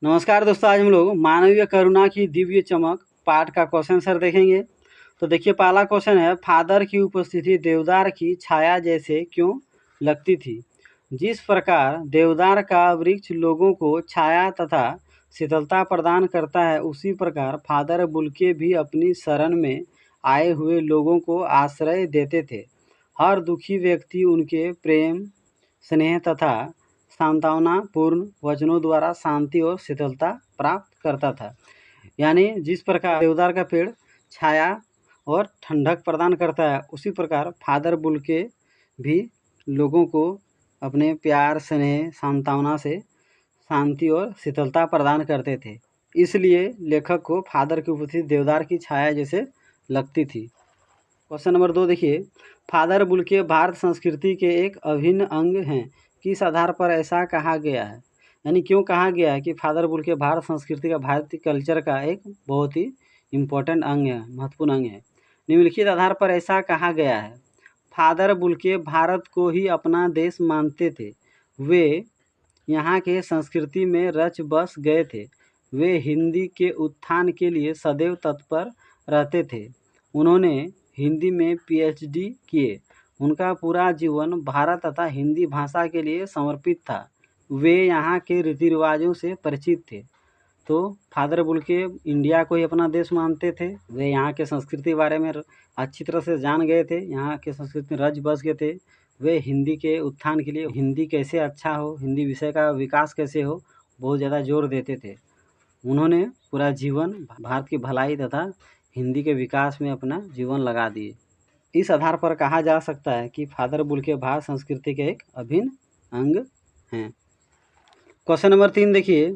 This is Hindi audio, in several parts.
नमस्कार दोस्तों, आज हम लोग मानवीय करुणा की दिव्य चमक पाठ का क्वेश्चन आंसर देखेंगे। तो देखिए, पहला क्वेश्चन है, फादर की उपस्थिति देवदार की छाया जैसे क्यों लगती थी? जिस प्रकार देवदार का वृक्ष लोगों को छाया तथा शीतलता प्रदान करता है, उसी प्रकार फादर बुल्के भी अपनी शरण में आए हुए लोगों को आश्रय देते थे। हर दुखी व्यक्ति उनके प्रेम, स्नेह तथा सांत्वनापूर्ण वचनों द्वारा शांति और शीतलता प्राप्त करता था। यानी जिस प्रकार देवदार का पेड़ छाया और ठंडक प्रदान करता है, उसी प्रकार फादर बुल्के भी लोगों को अपने प्यार, स्नेह, सांत्वना से शांति और शीतलता प्रदान करते थे। इसलिए लेखक को फादर की उपस्थिति देवदार की छाया जैसे लगती थी। क्वेश्चन नंबर 2 देखिए, फादर बुल्के भारत संस्कृति के एक अभिन्न अंग हैं। किस आधार पर ऐसा कहा गया है? यानी क्यों कहा गया है कि फादर बुल्के भारत संस्कृति का, भारतीय कल्चर का एक बहुत ही इम्पोर्टेंट अंग है, महत्वपूर्ण अंग है। निम्नलिखित आधार पर ऐसा कहा गया है। फादर बुल्के भारत को ही अपना देश मानते थे। वे यहाँ के संस्कृति में रच बस गए थे। वे हिंदी के उत्थान के लिए सदैव तत्पर रहते थे। उन्होंने हिंदी में पीएचडी किए। उनका पूरा जीवन भारत तथा हिंदी भाषा के लिए समर्पित था। वे यहाँ के रीति रिवाजों से परिचित थे। तो फादर बुल्के इंडिया को ही अपना देश मानते थे। वे यहाँ के संस्कृति के बारे में अच्छी तरह से जान गए थे। यहाँ के संस्कृति में रच बस गए थे। वे हिंदी के उत्थान के लिए, हिंदी कैसे अच्छा हो, हिंदी विषय का विकास कैसे हो, बहुत ज़्यादा जोर देते थे। उन्होंने पूरा जीवन भारत की भलाई तथा हिंदी के विकास में अपना जीवन लगा दिए। इस आधार पर कहा जा सकता है कि फादर बुल्के भारत संस्कृति के एक अभिन्न अंग हैं। क्वेश्चन नंबर 3 देखिए,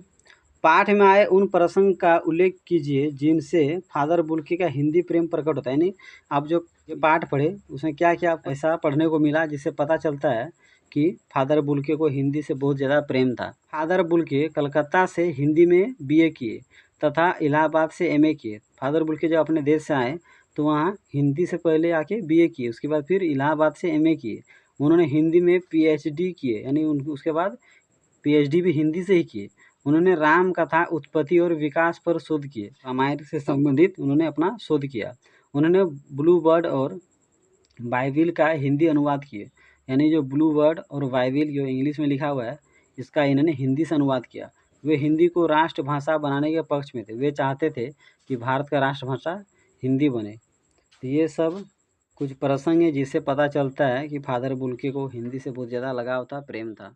पाठ में आए उन प्रसंग का उल्लेख कीजिए जिनसे फादर बुल्के का हिंदी प्रेम प्रकट होता है। यानी आप जो पाठ पढ़े उसमें क्या क्या ऐसा पढ़ने को मिला जिससे पता चलता है कि फादर बुल्के को हिंदी से बहुत ज़्यादा प्रेम था। फादर बुल्के कलकत्ता से हिंदी में बीए किए तथा इलाहाबाद से एमए किए। फादर बुल्के जब अपने देश से आए तो वहाँ हिंदी से पहले आके बीए किए, उसके बाद फिर इलाहाबाद से एमए किए। उन्होंने हिंदी में पीएचडी किए, यानी उसके बाद पीएचडी भी हिंदी से ही किए। उन्होंने राम कथा उत्पत्ति और विकास पर शोध किए। रामायण से संबंधित उन्होंने अपना शोध किया। उन्होंने ब्लू बर्ड और बाइबिल का हिंदी अनुवाद किए। यानी जो ब्लू बर्ड और बाइबिल जो इंग्लिश में लिखा हुआ है, इसका इन्होंने हिंदी से अनुवाद किया। वे हिंदी को राष्ट्रभाषा बनाने के पक्ष में थे। वे चाहते थे कि भारत का राष्ट्रभाषा हिंदी बने। तो ये सब कुछ प्रसंग है जिससे पता चलता है कि फादर बुल्के को हिंदी से बहुत ज़्यादा लगाव था, प्रेम था।